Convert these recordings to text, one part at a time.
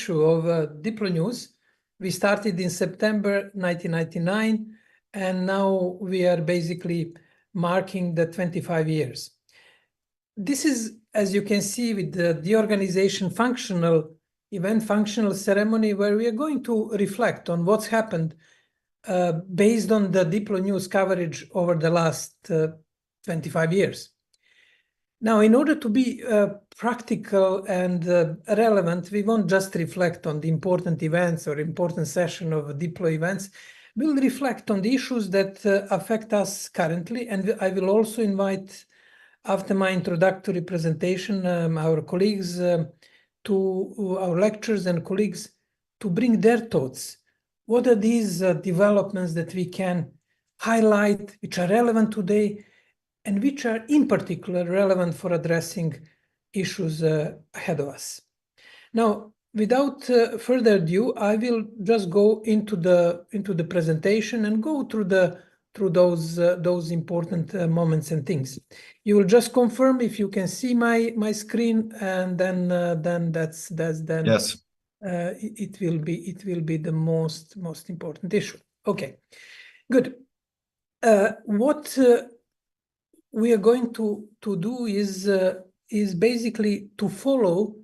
issue of DiploNews. We started in September 1999, and now we are basically marking the 25 years. This is, as you can see, with the organization functional ceremony, where we are going to reflect on what's happened based on the DiploNews coverage over the last 25 years. Now, in order to be practical and relevant, we won't just reflect on the important events or important session of Diplo events. We'll reflect on the issues that affect us currently, and I will also invite, after my introductory presentation, our colleagues, to our lecturers and colleagues to bring their thoughts. What are these developments that we can highlight, which are relevant today, and which are in particular relevant for addressing issues ahead of us? Now, without further ado, I will just go into the presentation and go through those important moments and things. You will just confirm if you can see my screen, and then that's yes. It will be the most important issue. Okay, good. What we are going to do is basically to follow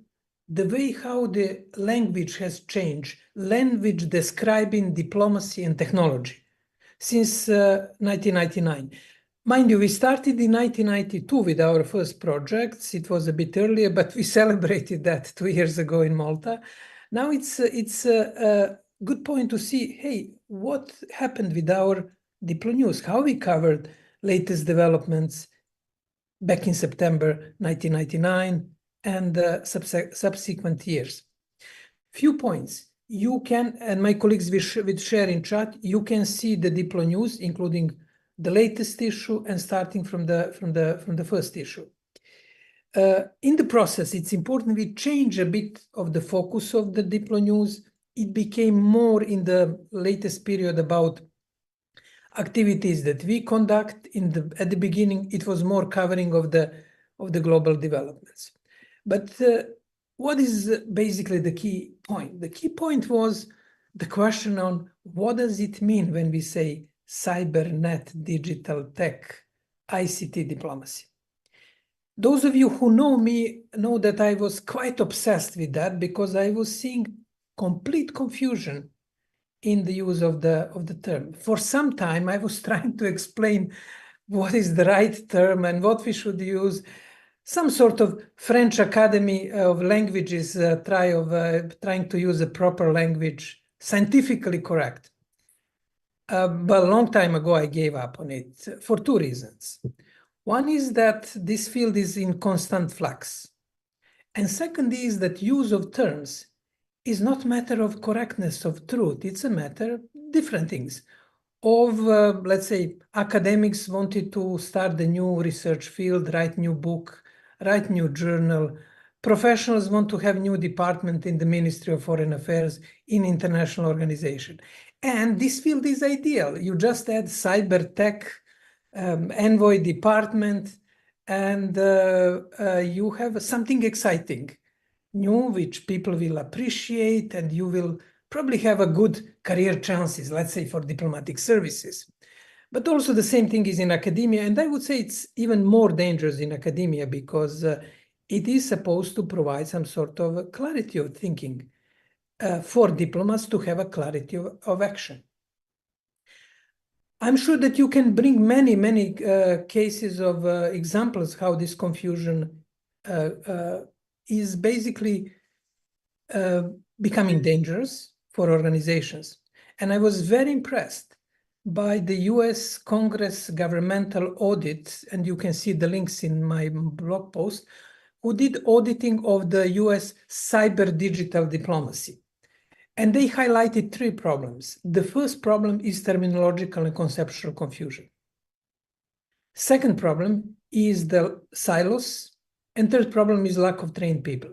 the way how the language has changed, language describing diplomacy and technology since 1999. Mind you, we started in 1992 with our first projects. It was a bit earlier, but we celebrated that 2 years ago in Malta. Now it's a good point to see, hey, what happened with our DiploNews, how we covered latest developments back in September 1999 and subsequent years. Few points. You can, and my colleagues will share in chat, you can see the DiploNews, including the latest issue and starting from the first issue. In the process, it's important we change a bit of the focus of the DiploNews. It became more in the latest period about activities that we conduct. At the beginning, it was more covering of the global developments. But what is basically the key point? The key point was the question on what does it mean when we say cybernet, digital tech, ICT diplomacy. Those of you who know me know that I was quite obsessed with that because I was seeing complete confusion in the use of the term. For some time, I was trying to explain what is the right term and what we should use. Some sort of French Academy of Languages trying to use a proper language, scientifically correct. But a long time ago, I gave up on it for two reasons. One is that this field is in constant flux. And second is that use of terms is not a matter of correctness of truth. It's a matter of different things. Let's say, academics wanted to start a new research field, write new book, write new journal. Professionals want to have new department in the Ministry of Foreign Affairs in international organization. And this field is ideal. You just add cyber tech, envoy department, and you have something exciting, new, which people will appreciate, and you will probably have a good career chances, let's say, for diplomatic services. But also the same thing is in academia, and I would say it's even more dangerous in academia because it is supposed to provide some sort of clarity of thinking for diplomats to have a clarity of action. I'm sure that you can bring many cases of examples how this confusion is basically becoming dangerous for organizations. And I was very impressed by the US Congress governmental audit, and you can see the links in my blog post, who did auditing of the US cyber digital diplomacy. And they highlighted three problems. The first problem is terminological and conceptual confusion. Second problem is the silos. And third problem is lack of trained people.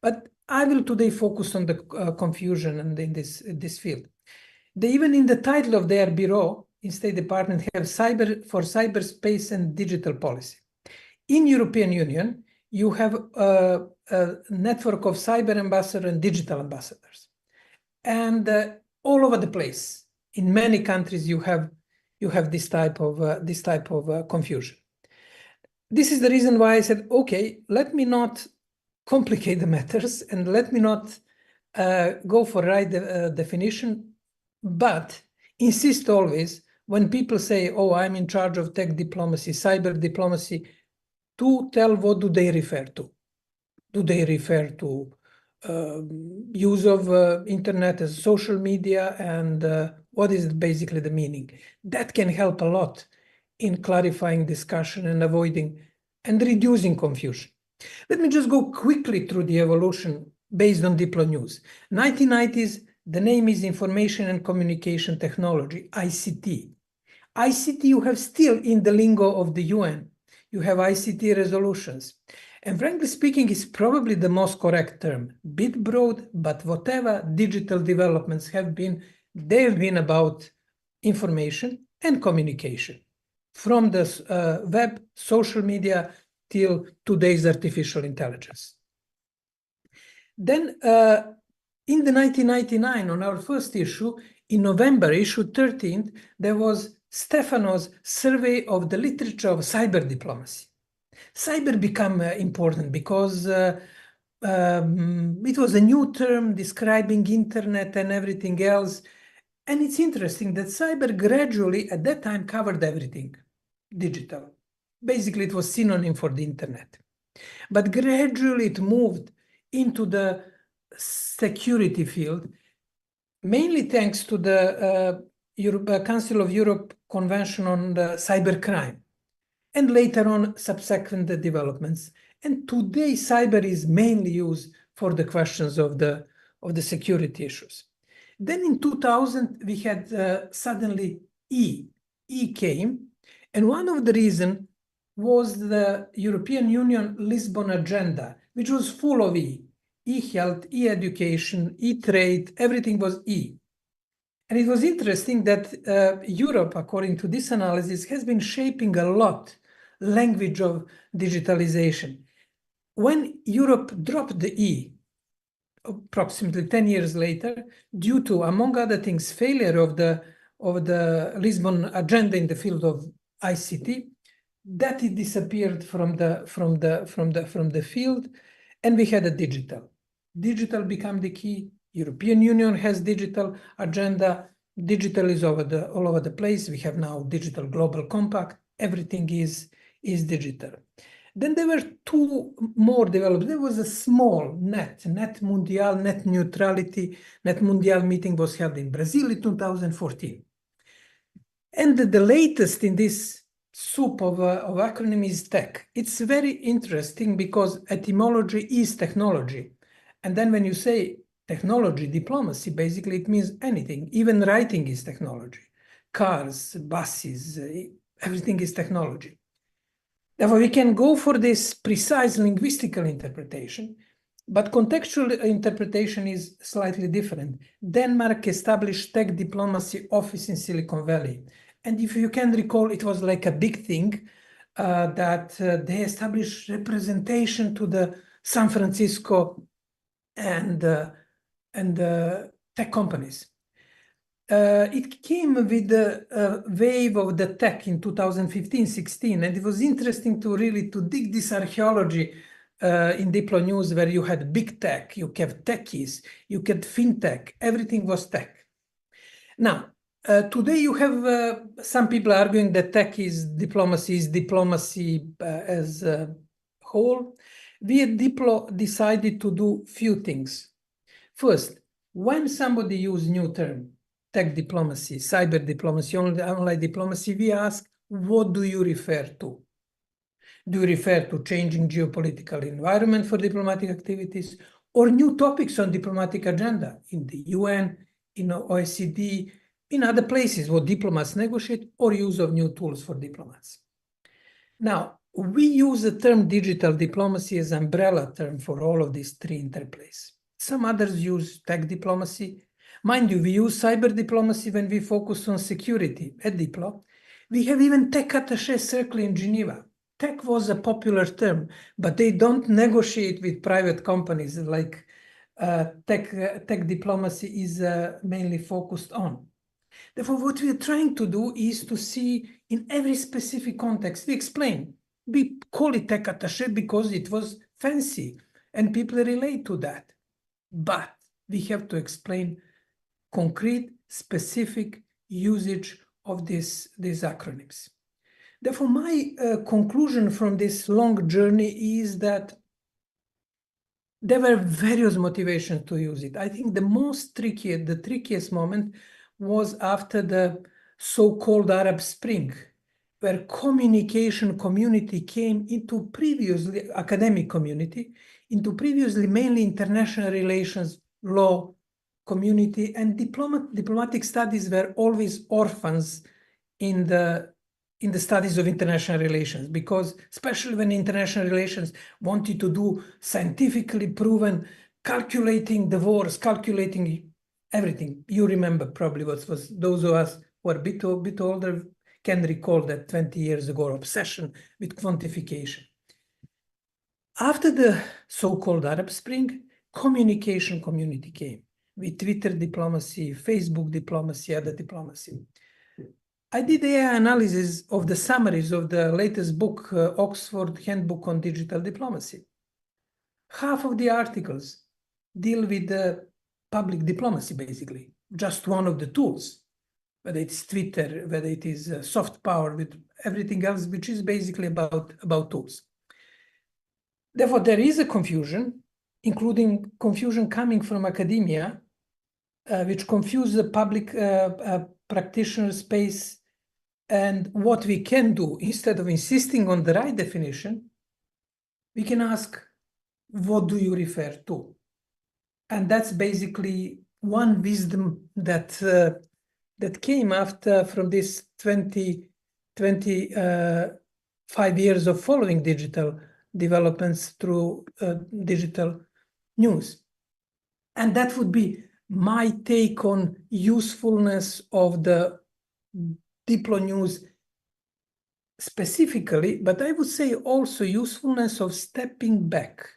But I will today focus on the confusion and in this field. They even in the title of their bureau in State Department have cyberspace and digital policy. In European Union, you have network of cyber ambassadors and digital ambassadors. And all over the place, in many countries, you have this type of confusion. This is the reason why I said, okay, let me not complicate the matters and let me not go for right definition, but insist always when people say, oh, I'm in charge of tech diplomacy, cyber diplomacy, to tell what do they refer to. Do they refer to use of internet as social media, and what is basically the meaning? That can help a lot in clarifying discussion and avoiding and reducing confusion. Let me just go quickly through the evolution based on DiploNews. 1990s, the name is Information and Communication Technology, ICT. ICT you have still in the lingo of the UN. You have ICT resolutions. And frankly speaking, is probably the most correct term. Bit broad, but whatever digital developments have been, they've been about information and communication. From the web, social media, till today's artificial intelligence. Then in the 1999, on our first issue, in November, issue 13th, there was Stefano's survey of the literature of cyber diplomacy. Cyber became important because it was a new term describing internet and everything else. And it's interesting that cyber gradually at that time covered everything digital. Basically, it was synonym for the internet. But gradually it moved into the security field, mainly thanks to the Council of Europe Convention on Cybercrime, and later on subsequent developments. And today cyber is mainly used for the questions of the security issues. Then in 2000, we had suddenly E came, and one of the reasons was the European Union Lisbon agenda, which was full of e-health, e-education, e-trade, everything was E. And it was interesting that Europe, according to this analysis, has been shaping a lot language of digitalization. When Europe dropped the E, approximately 10 years later, due to, among other things, failure of the Lisbon agenda in the field of ICT, that it disappeared from the field, and we had a digital. Digital became the key. European Union has digital agenda. Digital is all over the place. We have now digital global compact. Everything is digital. Then there were two more developed. There was a small net mundial, net neutrality. Net mundial meeting was held in Brazil in 2014. And the latest in this soup of acronym is tech. It's very interesting because etymology is technology. And then when you say technology, diplomacy, basically it means anything. Even writing is technology. Cars, buses, everything is technology. Therefore, we can go for this precise linguistical interpretation, but contextual interpretation is slightly different. Denmark established tech diplomacy office in Silicon Valley. And if you can recall, it was like a big thing that they established representation to the San Francisco and tech companies. It came with the wave of the tech in 2015-16, and it was interesting to really dig this archaeology in DiploNews, where you had big tech, you had techies, you had fintech, everything was tech. Now, today you have some people arguing that tech is diplomacy as a whole. We at Diplo decided to do few things. First, when somebody uses new term, tech diplomacy, cyber diplomacy, online diplomacy, we ask, what do you refer to? Do you refer to changing geopolitical environment for diplomatic activities, or new topics on diplomatic agenda in the UN, in OECD, in other places where diplomats negotiate, or use of new tools for diplomats? Now, we use the term digital diplomacy as an umbrella term for all of these three interplays. Some others use tech diplomacy. Mind you, we use cyber diplomacy when we focus on security at Diplo. We have even tech attaché circle in Geneva. tech was a popular term, but they don't negotiate with private companies like tech diplomacy is mainly focused on. Therefore, what we are trying to do is to see in every specific context, we explain. We call it tech attaché because it was fancy and people relate to that. But we have to explain concrete, specific usage of these acronyms. Therefore, my conclusion from this long journey is that there were various motivations to use it. I think the trickiest moment was after the so-called Arab Spring, where communication community came into previously academic community, into previously mainly international relations, law community, and diplomatic studies were always orphans in the studies of international relations, because especially when international relations wanted to do scientifically proven, calculating the wars, calculating everything. You remember probably what was, those of us who are a bit older can recall that 20 years ago, obsession with quantification. After the so-called Arab Spring, communication community came with Twitter diplomacy, Facebook diplomacy, other diplomacy. I did AI analysis of the summaries of the latest book, Oxford Handbook on Digital Diplomacy. Half of the articles deal with the public diplomacy, basically, just one of the tools, whether it's Twitter, whether it is soft power, with everything else, which is basically about tools. Therefore, there is a confusion, including confusion coming from academia, which confuse the public practitioner space. And what we can do, instead of insisting on the right definition, we can ask, what do you refer to? And that's basically one wisdom that came after from this 25 years of following digital developments through digital news. And that would be my take on usefulness of the DiploNews specifically, but I would say also usefulness of stepping back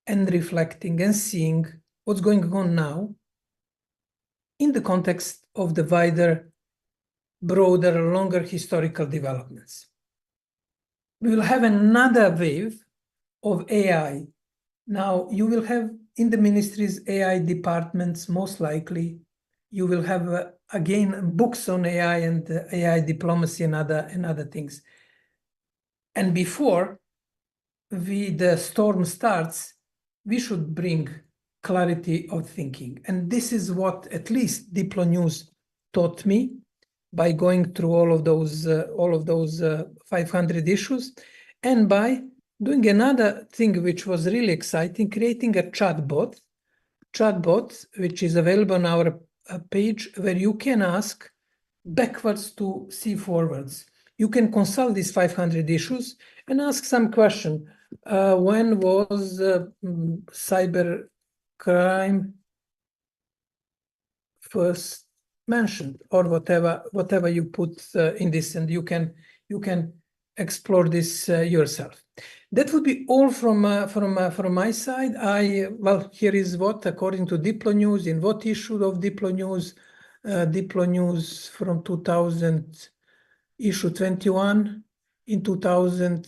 and reflecting and seeing what's going on now in the context of the wider, broader, longer historical developments. We will have another wave of AI. Now, you will have in the ministries AI departments, most likely. You will have, again, books on AI and AI diplomacy and other things. And before the storm starts, we should bring clarity of thinking. And this is what at least DiploNews taught me by going through all of those 500 issues, and by doing another thing which was really exciting, creating a chatbot, which is available on our page, where you can ask backwards to see forwards. You can consult these 500 issues and ask some question. When was cyber crime first mentioned, or whatever you put in this, and you can explore this yourself. That would be all from my side. Well, here is what, according to DiploNews, in what issue of DiploNews, DiploNews from 2000, issue 21, in 2000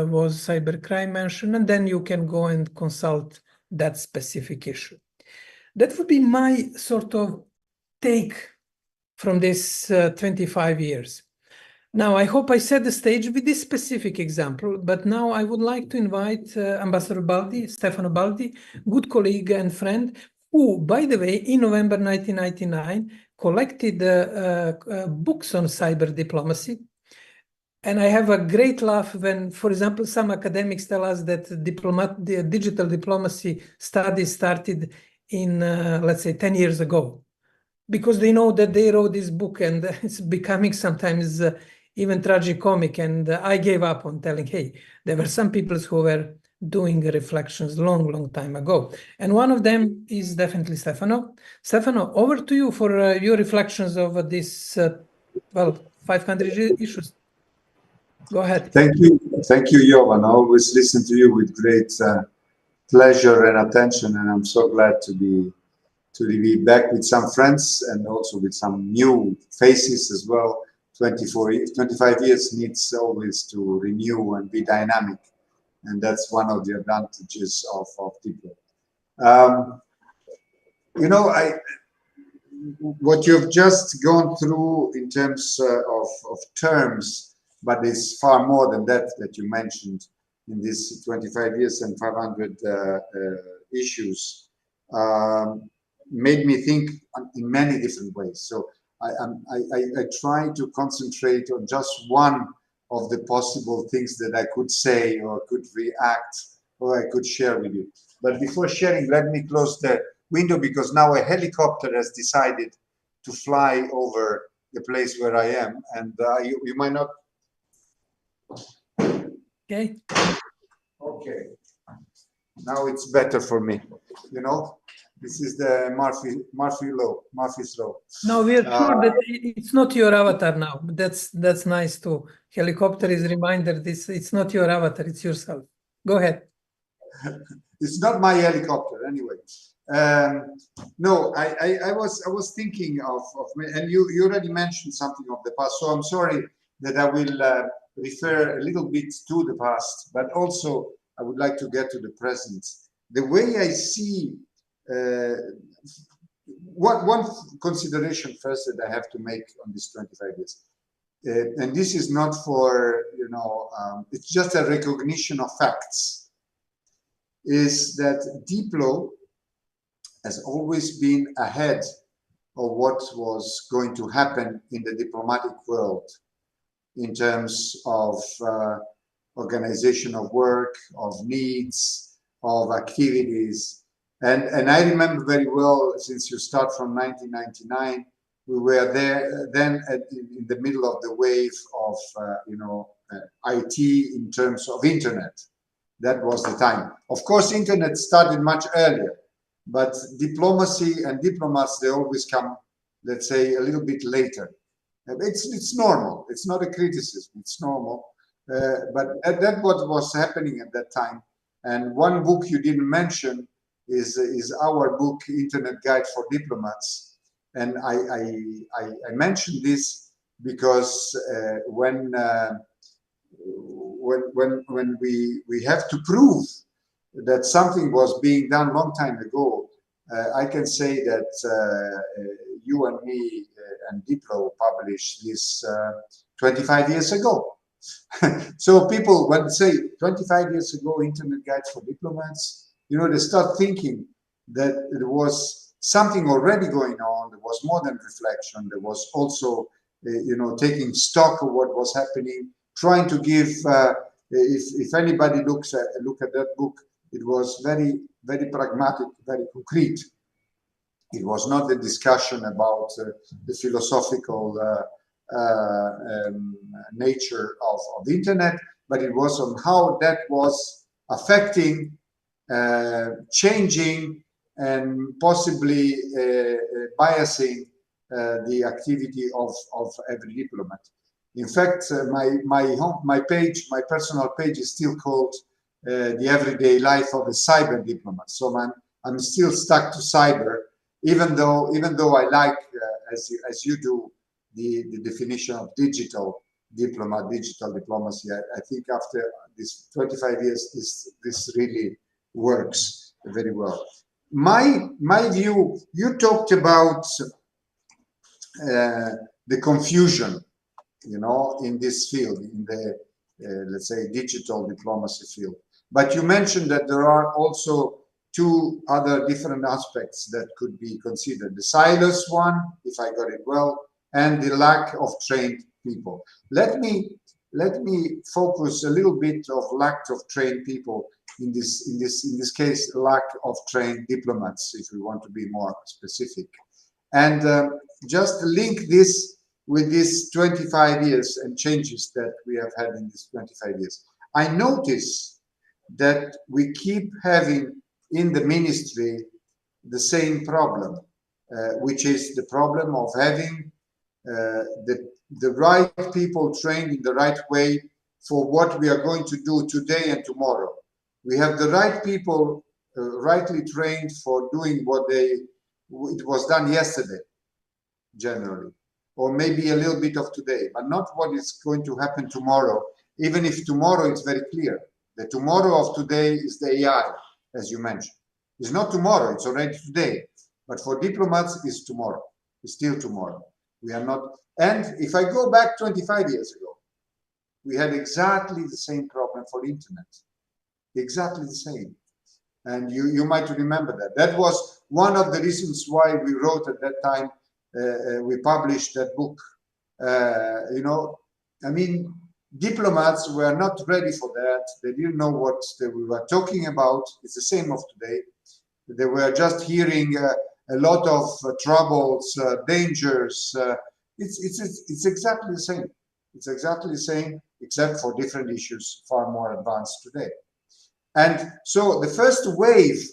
was cybercrime mentioned, and then you can go and consult that specific issue. That would be my sort of take from this 25 years. Now, I hope I set the stage with this specific example, but now I would like to invite Ambassador Baldi, Stefano Baldi, good colleague and friend, who, by the way, in November 1999, collected books on cyber diplomacy. And I have a great laugh when, for example, some academics tell us that the digital diplomacy studies started in, let's say, 10 years ago, because they know that they wrote this book, and it's becoming sometimes even tragicomic. And I gave up on telling, hey, there were some people who were doing reflections long time ago. And one of them is definitely Stefano. Stefano, over to you for your reflections over this, 500 issues. Go ahead. Thank you, Jovan. I always listen to you with great pleasure and attention, and I'm so glad to be back with some friends and also with some new faces as well. 25 years needs always to renew and be dynamic, and that's one of the advantages of Diplo. You know, what you've just gone through in terms of terms, but it's far more than that you mentioned in this 25 years and 500 issues, made me think in many different ways. So I try to concentrate on just one of the possible things that I could say or could react or I could share with you. But before sharing, let me close the window because now a helicopter has decided to fly over the place where I am, and you might not. Okay. Okay. Now it's better for me. You know, this is the Murphy's law. No, we are sure that it's not your avatar now. That's nice too. Helicopter is a reminder. It's not your avatar. It's yourself. Go ahead. It's not my helicopter anyway. No, I was thinking of and you already mentioned something of the past, so I'm sorry that I will refer a little bit to the past, but also I would like to get to the present. The way I see one consideration first that I have to make on this 25 years, and this is not for, you know, it's just a recognition of facts, is that Diplo has always been ahead of what was going to happen in the diplomatic world in terms of organization of work, of needs, of activities. And I remember very well, since you start from 1999, we were there then in the middle of the wave of you know, IT in terms of internet. That was the time. Of course, internet started much earlier, but diplomacy and diplomats, they always come, let's say, a little bit later. It's normal. It's not a criticism. It's normal. But that's what was happening at that time. And one book you didn't mention is our book, Internet Guide for Diplomats. And I mentioned this because when we have to prove that something was being done a long time ago, I can say that you and me and Diplo published this 25 years ago. So people, when they say 25 years ago, Internet Guide for Diplomats, you know, they start thinking that there was something already going on. There was more than reflection. There was also, you know, taking stock of what was happening, trying to give, if anybody look at that book, it was very, very pragmatic, very concrete. It was not a discussion about the philosophical nature of the internet, but it was on how that was affecting, changing, and possibly biasing the activity of every diplomat. In fact, my personal page is still called the everyday life of a cyber diplomat. So I'm still stuck to cyber, even though I like, as you do, the definition of digital diplomacy. I think after this 25 years, this really works very well. My view, you talked about the confusion, you know, in this field, in the let's say digital diplomacy field. But you mentioned that there are also two other different aspects that could be considered: the silos one, if I got it well, and the lack of trained people. Let me focus a little bit of lack of trained people in this case, lack of trained diplomats, if we want to be more specific, and just link this with these 25 years and changes that we have had in these 25 years. I notice that we keep having in the ministry the same problem, which is the problem of having the right people trained in the right way for what we are going to do today and tomorrow. We have the right people rightly trained for doing what it was done yesterday, generally, or maybe a little bit of today, but not what is going to happen tomorrow, even if tomorrow it's very clear. The tomorrow of today is the AI, as you mentioned. It's not tomorrow, it's already today. But for diplomats, it's tomorrow. It's still tomorrow. We are not. And if I go back 25 years ago, we had exactly the same problem for internet. Exactly the same. And you might remember that. That was one of the reasons why we wrote at that time, we published that book. You know, I mean, diplomats were not ready for that. They didn't know what we were talking about. It's the same of today. They were just hearing a lot of troubles, dangers. It's exactly the same. It's exactly the same, except for different issues, far more advanced today. And so the first wave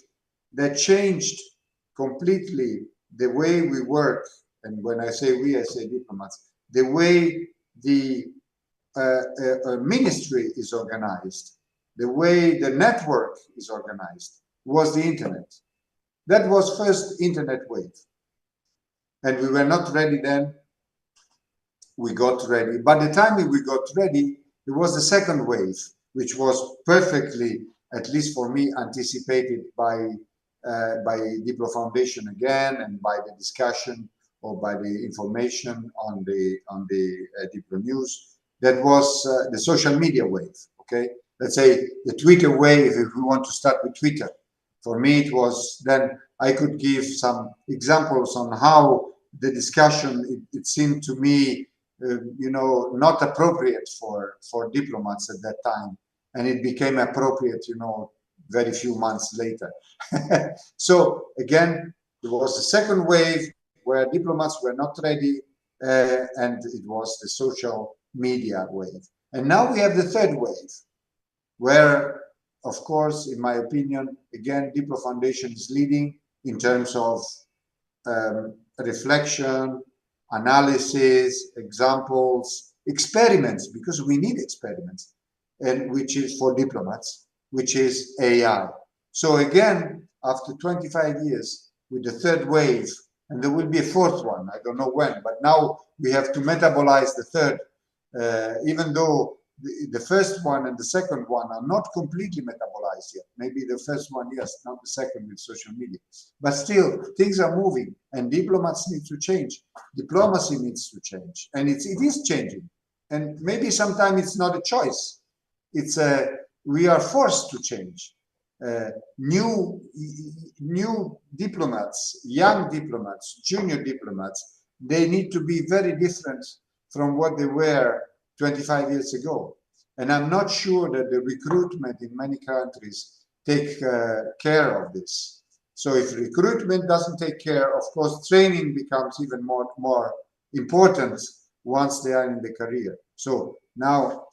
that changed completely the way we work, and when I say we, I say diplomats, the way the ministry is organized, the way the network is organized, was the internet. That was first internet wave. And we were not ready then. We got ready. By the time we got ready, there was the second wave, which was perfectly, at least for me, anticipated by DiploFoundation again, and by the discussion or by the information on the DiploNews. That was the social media wave. Okay, let's say the Twitter wave. If we want to start with Twitter, for me it was then I could give some examples on how the discussion. It seemed to me, you know, not appropriate for diplomats at that time. And it became appropriate, you know, very few months later. So again, there was a second wave where diplomats were not ready, and it was the social media wave. And now we have the third wave, where, of course, in my opinion, again, DiploFoundation is leading in terms of reflection, analysis, examples, experiments, because we need experiments, and which is for diplomats, which is AI. So again, after 25 years, with the third wave, and there will be a fourth one, I don't know when, but now we have to metabolize the third, even though the first one and the second one are not completely metabolized yet. Maybe the first one, yes, not the second with social media. But still, things are moving, and diplomats need to change. Diplomacy needs to change, and it is changing. And maybe sometimes it's not a choice. It's we are forced to change. New diplomats, young diplomats, junior diplomats, they need to be very different from what they were 25 years ago. And I'm not sure that the recruitment in many countries take care of this. So if recruitment doesn't take care, of course, training becomes even more important once they are in the career. So now,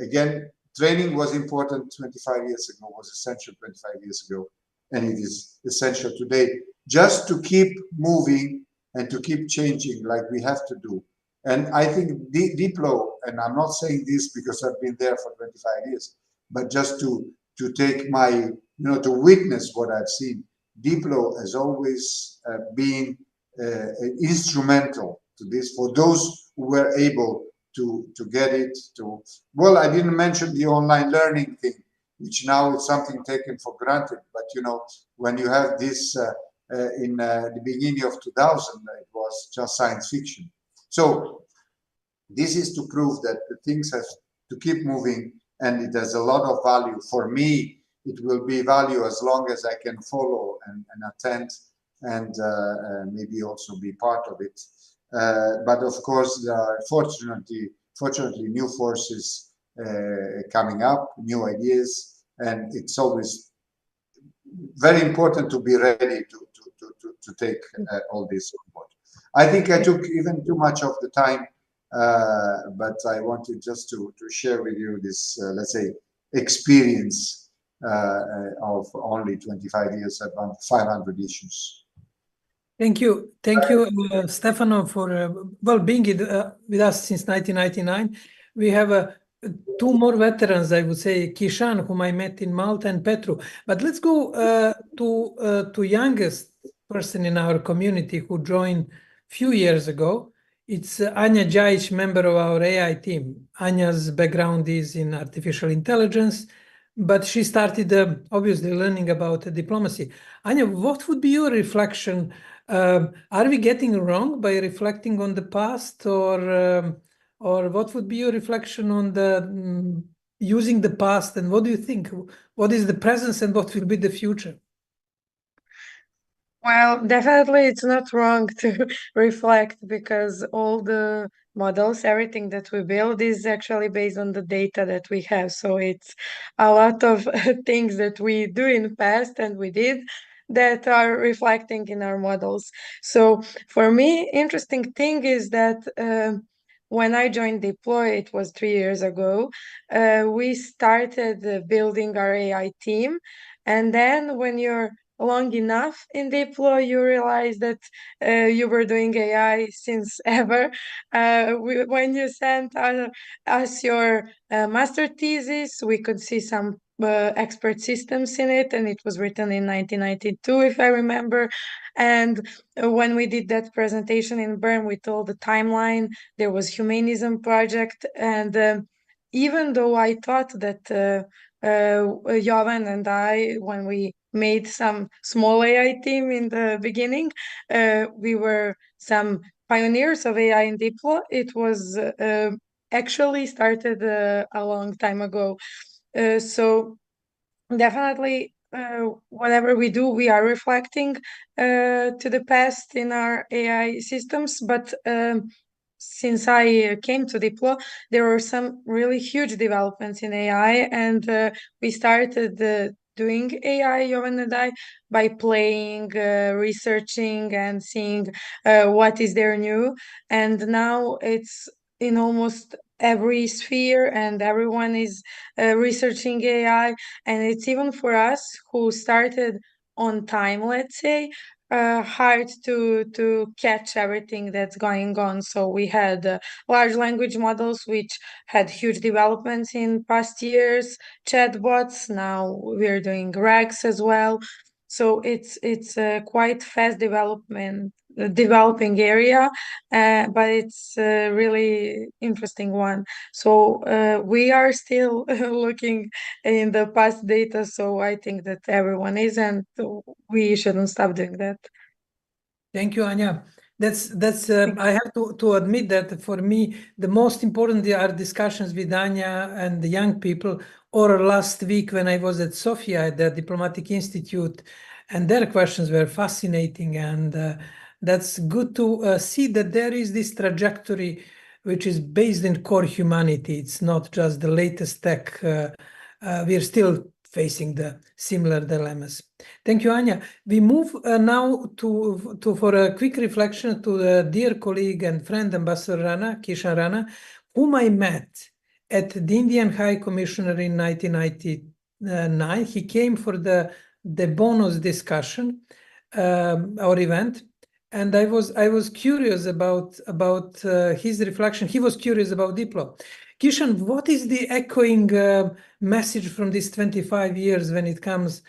again, training was important 25 years ago, was essential 25 years ago, and it is essential today, just to keep moving and to keep changing like we have to do. And I think Diplo, and I'm not saying this because I've been there for 25 years, but just to take my, you know, to witness what I've seen, Diplo has always been instrumental to this, for those who were able to get it to. Well, I didn't mention the online learning thing, which now is something taken for granted, but you know, when you have this in the beginning of 2000, it was just science fiction. So this is to prove that the things have to keep moving, and it has a lot of value. For me, it will be value as long as I can follow and attend, and maybe also be part of it. But of course, there are fortunately new forces coming up, new ideas, and it's always very important to be ready to take all this on board. I think I took even too much of the time, but I wanted just to share with you this, let's say, experience of only 25 years, about 500 issues. Thank you, Stefano, for well being with us since 1999. We have two more veterans, I would say, Kishan, whom I met in Malta, and Petru. But let's go to youngest person in our community who joined a few years ago. It's Anya Jajic, member of our AI team. Anya's background is in artificial intelligence, but she started obviously learning about diplomacy. Anya, what would be your reflection? Are we getting wrong by reflecting on the past, or what would be your reflection on the using the past, and what do you think? What is the present and what will be the future? Well, definitely it's not wrong to reflect because all the models, everything that we build is actually based on the data that we have. So it's a lot of things that we do in the past and we did that are reflecting in our models. So for me, interesting thing is that when I joined Diplo, it was 3 years ago, we started building our AI team. And then when you're long enough in Diplo, you realize that you were doing AI since ever. When you sent us your master thesis, we could see some expert systems in it, and it was written in 1992, if I remember. And when we did that presentation in Bern, we told the timeline. There was Humanism Project, and even though I thought that Jovan and I, when we made some small AI team in the beginning, we were some pioneers of AI in Diplo. It was actually started a long time ago. So definitely, whatever we do, we are reflecting to the past in our AI systems. But since I came to Diplo, there were some really huge developments in AI, and we started doing AI, Jovan and I, by playing, researching, and seeing what is there new. And now it's in almost every sphere, and everyone is researching AI. And it's even for us who started on time, let's say, hard to catch everything that's going on. So we had large language models which had huge developments in past years, chatbots. Now we're doing RAGs as well. So it's a quite fast developing area, but it's a really interesting one. So we are still looking in the past data. So I think that everyone is, and we shouldn't stop doing that. Thank you, Anya. That's I have to admit that for me the most important are discussions with Anya and the young people. Or last week when I was at Sofia at the Diplomatic Institute, and their questions were fascinating, and that's good to see that there is this trajectory which is based in core humanity. It's not just the latest tech. We're still facing the similar dilemmas. Thank you, Anya. We move now to for a quick reflection to the dear colleague and friend Ambassador Rana, Kishan Rana, whom I met at the Indian High Commissioner in 1999. He came for the bonus discussion or event, and I was curious about his reflection. He was curious about Diplo. Kishan, what is the echoing message from these 25 years when it comes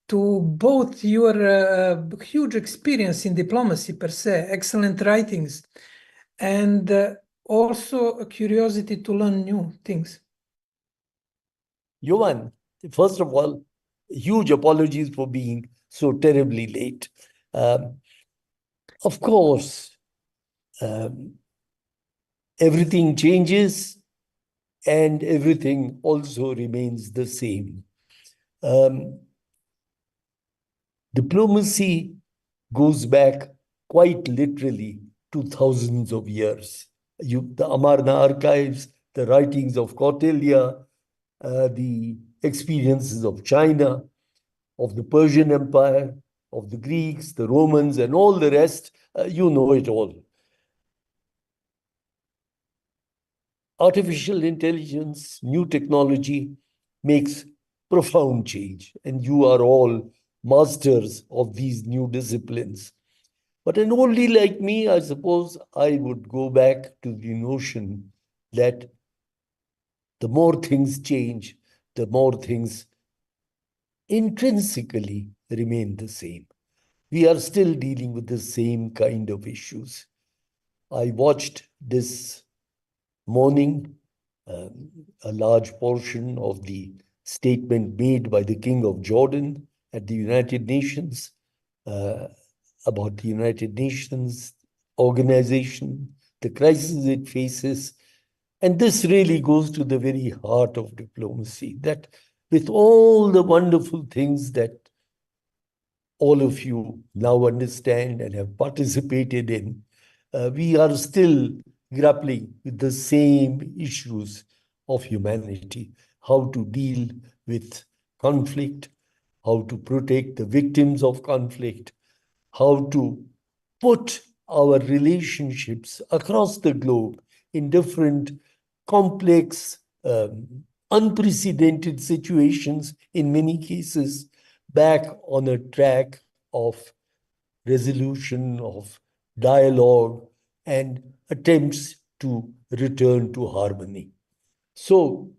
to both your huge experience in diplomacy per se, excellent writings, and also a curiosity to learn new things? Jovan, first of all, huge apologies for being so terribly late. Of course, everything changes and everything also remains the same. Diplomacy goes back quite literally to thousands of years. The Amarna archives, the writings of Kautilya, the experiences of China, of the Persian Empire, of the Greeks, the Romans, and all the rest, you know it all. Artificial intelligence, new technology makes profound change, and you are all masters of these new disciplines. But an oldie like me, I suppose I would go back to the notion that the more things change, the more things intrinsically remain the same. We are still dealing with the same kind of issues. I watched this morning a large portion of the statement made by the King of Jordan at the United Nations about the United Nations organization, the crisis it faces. And this really goes to the very heart of diplomacy, that with all the wonderful things that all of you now understand and have participated in, we are still grappling with the same issues of humanity, how to deal with conflict, how to protect the victims of conflict, how to put our relationships across the globe in different complex, unprecedented situations, in many cases, back on a track of resolution, of dialogue, and attempts to return to harmony. So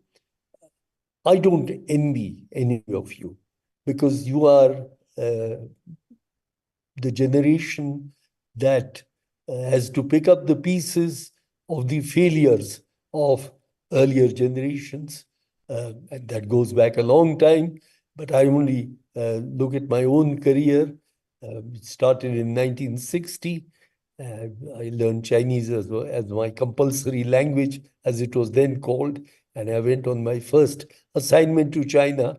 I don't envy any of you, because you are the generation that has to pick up the pieces of the failures of earlier generations. And that goes back a long time, but I only look at my own career. It started in 1960. I learned Chinese as my compulsory language, as it was then called, and I went on my first assignment to China,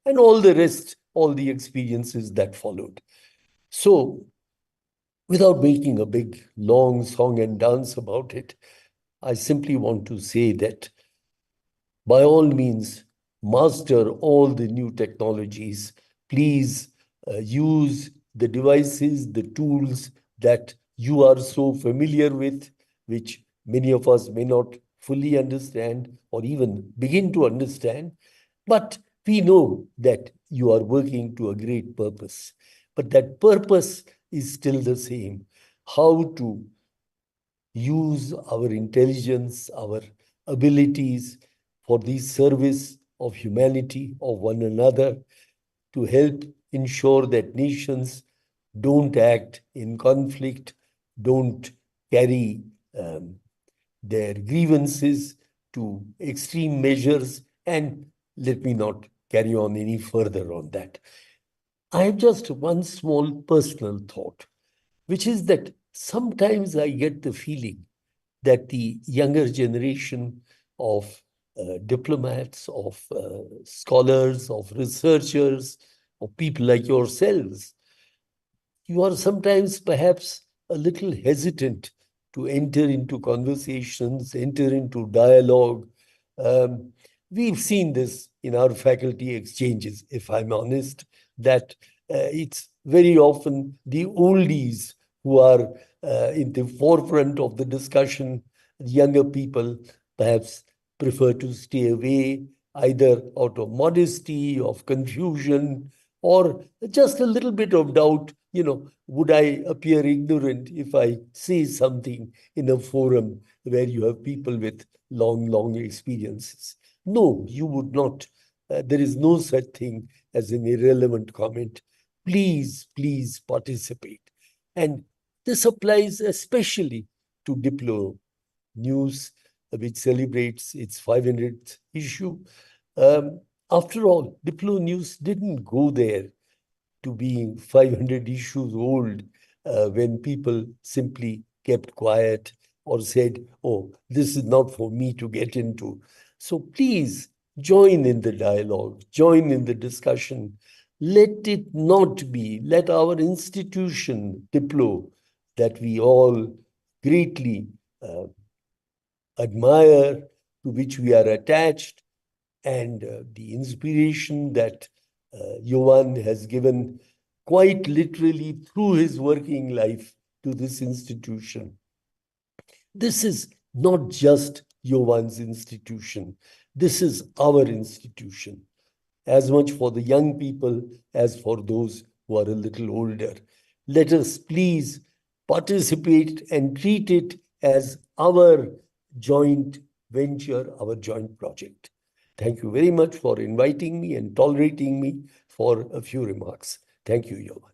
and all the rest, all the experiences that followed. So, without making a big, long song and dance about it, I simply want to say that by all means, master all the new technologies. Please use the devices, the tools that you are so familiar with, which many of us may not fully understand or even begin to understand. But we know that you are working to a great purpose. But that purpose is still the same: how to use our intelligence, our abilities for the service of humanity, of one another, to help ensure that nations don't act in conflict, don't carry their grievances to extreme measures. And let me not carry on any further on that. I have just one small personal thought, which is that sometimes I get the feeling that the younger generation of diplomats, of scholars, of researchers, of people like yourselves, you are sometimes perhaps a little hesitant to enter into conversations, enter into dialogue. We've seen this in our faculty exchanges, if I'm honest, that it's very often the oldies who are in the forefront of the discussion. Younger people perhaps prefer to stay away, either out of modesty, of confusion, or just a little bit of doubt. Would I appear ignorant if I say something in a forum where you have people with long experiences? No, you would not. There is no such thing as an irrelevant comment. Please participate. And this applies especially to DiploNews, which celebrates its 500th issue. After all, DiploNews didn't go there to being 500 issues old when people simply kept quiet or said, oh, this is not for me to get into. So please join in the dialogue, join in the discussion. Let our institution, Diplo, that we all greatly admire, to which we are attached, and the inspiration that Johan has given quite literally through his working life to this institution. This is not just Johan's institution. This is our institution, as much for the young people as for those who are a little older. Let us please participate and treat it as our joint venture, our joint project. Thank you very much for inviting me and tolerating me for a few remarks. Thank you, Yovan.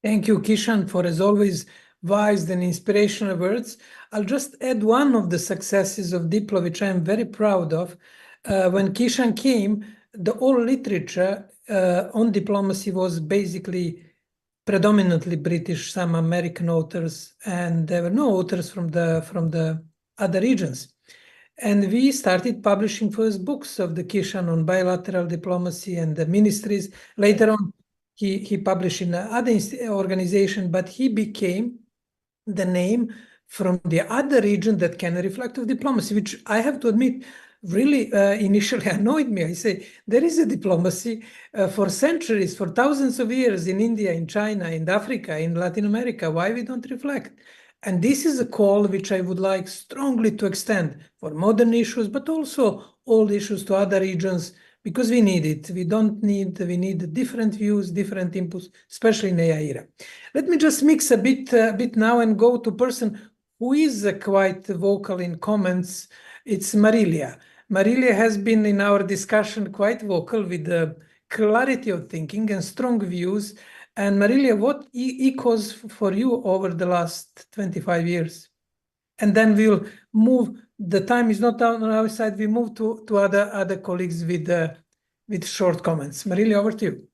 Thank you, Kishan, for, as always, wise and inspirational words. I'll just add one of the successes of Diplo, which I am very proud of. When Kishan came, the whole literature on diplomacy was basically predominantly British, some American authors, and there were no authors from the other regions. And we started publishing first books of the Kishan on bilateral diplomacy and the ministries. Later on, he published in other organization, but he became the name from the other region that can reflect of diplomacy, which I have to admit really initially annoyed me. I say, there is a diplomacy for centuries, for thousands of years in India, in China, in Africa, in Latin America. Why we don't reflect? And this is a call which I would like strongly to extend for modern issues, but also old issues to other regions, because we need it. We need different views, different inputs, especially in AI era. Let me just mix a bit now and go to person who is quite vocal in comments. It's Marilia. Marilia has been in our discussion quite vocal with the clarity of thinking and strong views. And Marilia, what echoes for you over the last 25 years? And then we'll move. The time is not on our side. We move to other colleagues with short comments. Marilia, over to you.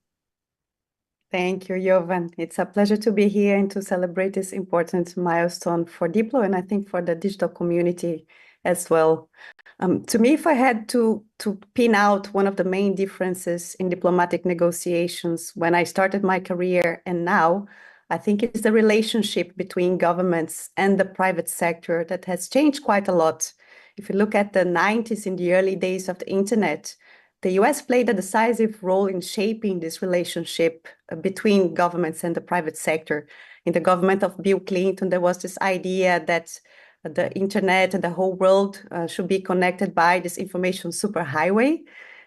Thank you, Yovan. It's a pleasure to be here and to celebrate this important milestone for Diplo and I think for the digital community as well. To me, if I had to pin out one of the main differences in diplomatic negotiations when I started my career and now, I think it's the relationship between governments and the private sector that has changed quite a lot. If you look at the 90s, in the early days of the internet, the US played a decisive role in shaping this relationship between governments and the private sector. In the government of Bill Clinton, there was this idea that the internet and the whole world should be connected by this information superhighway.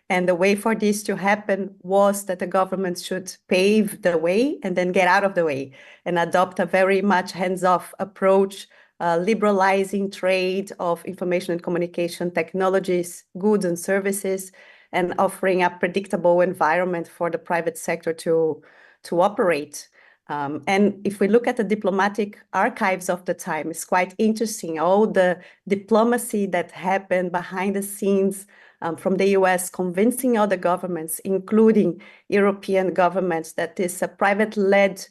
And the way for this to happen was that the government should pave the way and then get out of the way and adopt a very much hands-off approach, liberalizing trade of information and communication technologies, goods and services, and offering a predictable environment for the private sector to operate. And if we look at the diplomatic archives of the time, it's quite interesting, all the diplomacy that happened behind the scenes from the US, convincing other governments, including European governments, that this private-led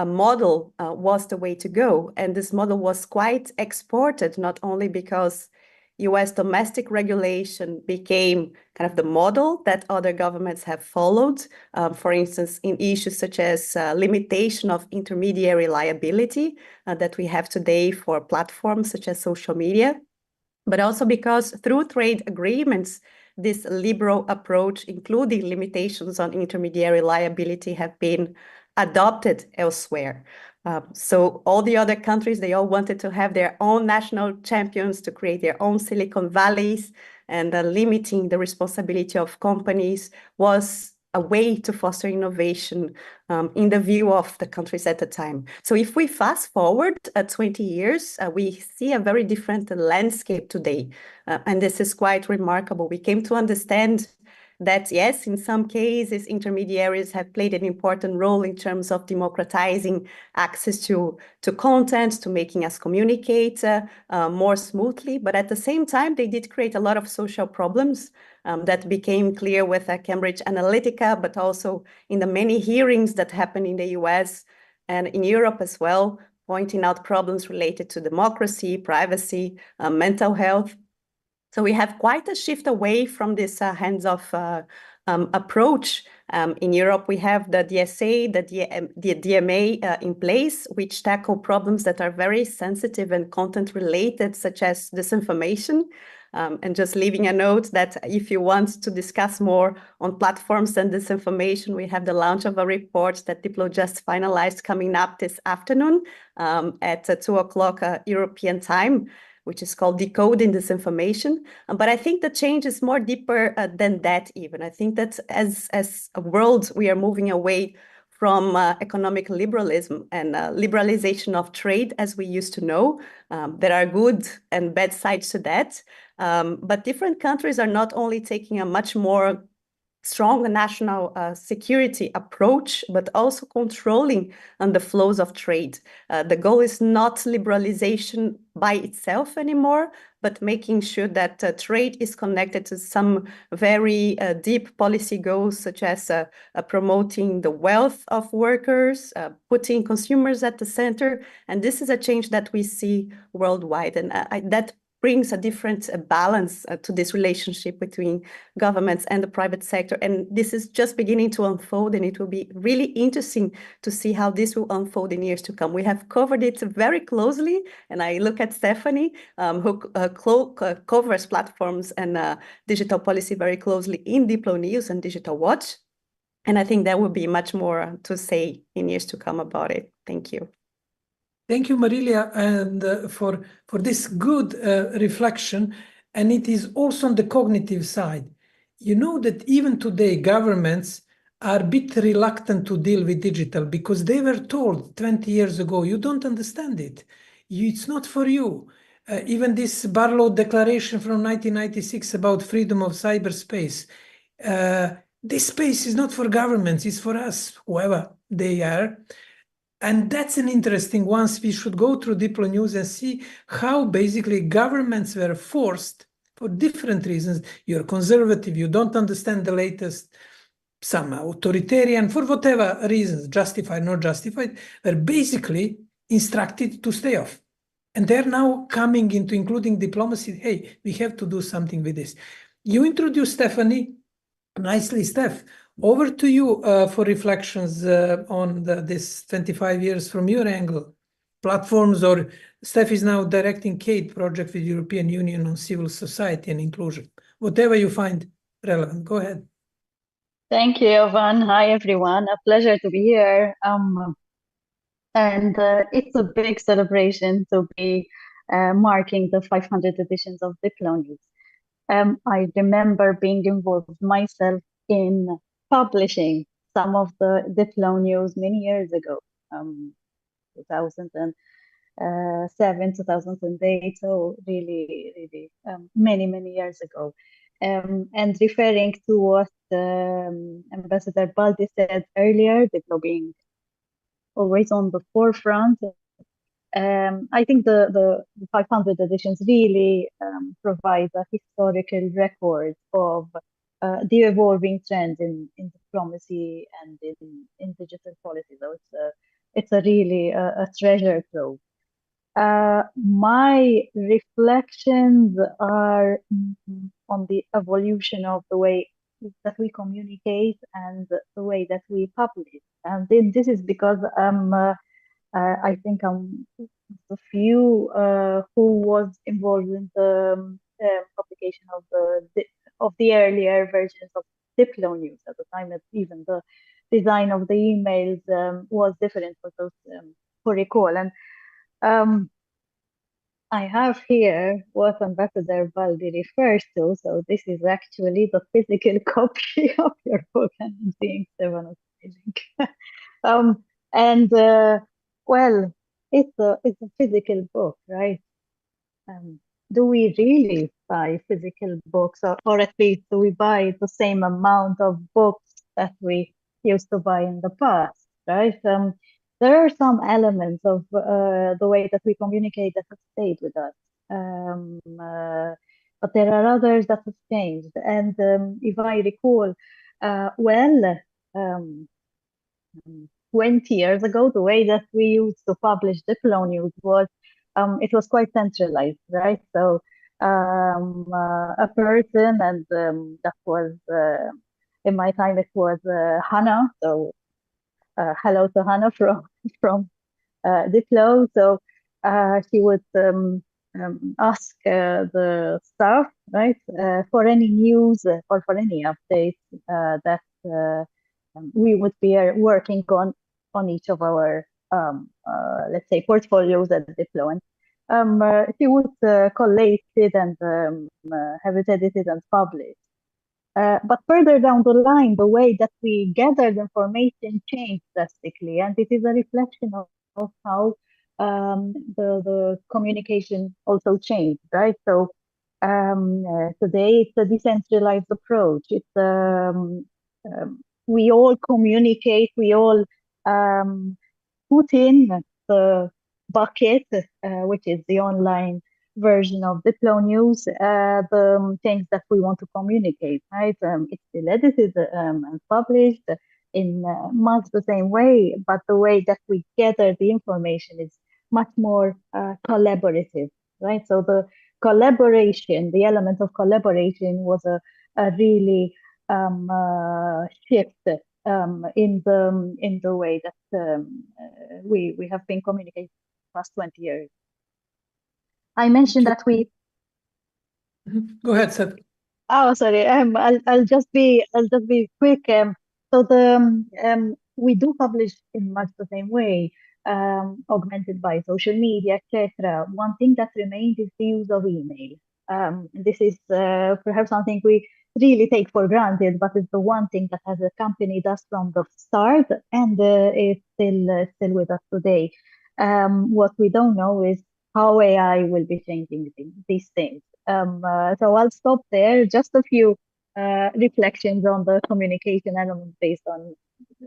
model was the way to go. And this model was quite exported, not only because US domestic regulation became kind of the model that other governments have followed, for instance, in issues such as limitation of intermediary liability that we have today for platforms such as social media, but also because through trade agreements, this liberal approach, including limitations on intermediary liability, have been adopted elsewhere. So all the other countries, they all wanted to have their own national champions to create their own Silicon Valleys, and limiting the responsibility of companies was a way to foster innovation in the view of the countries at the time. So if we fast forward 20 years, we see a very different landscape today. And this is quite remarkable. We came to understand that, yes, in some cases, intermediaries have played an important role in terms of democratizing access to content, to making us communicate more smoothly. But at the same time, they did create a lot of social problems that became clear with Cambridge Analytica, but also in the many hearings that happened in the US and in Europe as well, pointing out problems related to democracy, privacy, mental health. So we have quite a shift away from this hands-off approach. In Europe, we have the DSA, the DMA in place, which tackle problems that are very sensitive and content-related, such as disinformation. And just leaving a note that if you want to discuss more on platforms and disinformation, we have the launch of a report that Diplo just finalized coming up this afternoon at 2:00 European time, which is called Decoding Disinformation. But I think the change is more deeper than that even. I think that as a world, we are moving away from economic liberalism and liberalization of trade as we used to know. There are good and bad sides to that. But different countries are not only taking a much more strong national security approach, but also controlling the flows of trade. The goal is not liberalization by itself anymore, but making sure that trade is connected to some very deep policy goals, such as promoting the wealth of workers, putting consumers at the center. And this is a change that we see worldwide. And that brings a different balance to this relationship between governments and the private sector. And this is just beginning to unfold, and it will be really interesting to see how this will unfold in years to come. We have covered it very closely, and I look at Stephanie, who covers platforms and digital policy very closely in DiploNews and Digital Watch. And I think there will be much more to say in years to come about it. Thank you. Thank you, Marilia, and for this good reflection. And it is also on the cognitive side. You know that even today, governments are a bit reluctant to deal with digital because they were told 20 years ago, you don't understand it. It's not for you. Even this Barlow Declaration from 1996 about freedom of cyberspace. This space is not for governments, it's for us, whoever they are. And that's an interesting one. We should go through DiploNews and see how basically governments were forced for different reasons. You're conservative, you don't understand the latest, some authoritarian, for whatever reasons, justified, not justified, were basically instructed to stay off. And they're now coming into including diplomacy. Hey, we have to do something with this. You introduced Stephanie nicely, Steph. Over to you for reflections on this 25 years from your angle. Platforms, or Steph is now directing CADE project with European Union on civil society and inclusion. Whatever you find relevant, go ahead. Thank you, Jovan. Hi, everyone. A pleasure to be here. And it's a big celebration to be marking the 500 editions of DiploNews. I remember being involved myself in publishing some of the DiploNews many years ago, 2007, 2008, so really many years ago. And referring to what Ambassador Baldi said earlier, Diplo being always on the forefront, I think the 500 editions really provide a historical record of the evolving trends in diplomacy and in digital policy. So it's a really a treasure trove. My reflections are on the evolution of the way that we communicate and the way that we publish. And this is because I think I'm the few who was involved in the publication of the earlier versions of DiploNews at the time. That even the design of the emails was different for those who recall. And I have here what Ambassador Baldi refers to. So this is actually the physical copy of your book, and I'm seeing Stefano's well, it's a physical book, right? Do we really buy physical books, or at least do we buy the same amount of books that we used to buy in the past, right? There are some elements of the way that we communicate that have stayed with us, but there are others that have changed. And if I recall, 20 years ago, the way that we used to publish DiploNews was, it was quite centralized, right? So a person, and that was, in my time, it was Hannah. So hello to Hannah from Diplo. So she would ask the staff, right, for any news or for any updates that we would be working on each of our, let's say, portfolios at Diplo. And she would collate it and have it edited and published. But further down the line, the way that we gathered information changed drastically, and it is a reflection of how the communication also changed, right? So Today, it's a decentralized approach. It's we all communicate, we all put in the bucket, which is the online version of DiploNews, the things that we want to communicate, right? It's still edited and published in much the same way, but the way that we gather the information is much more collaborative, right? So the collaboration, the element of collaboration was a really shift in the way that we have been communicating the past 20 years. I mentioned that we. Go ahead, Seth. Oh, sorry. I'll just be quick. So we do publish in much the same way, augmented by social media, etc. One thing that remains is the use of email. This is perhaps something we really take for granted, but it's the one thing that has accompanied us from the start, and it's still with us today. What we don't know is how AI will be changing these things. So I'll stop there. Just a few reflections on the communication element based on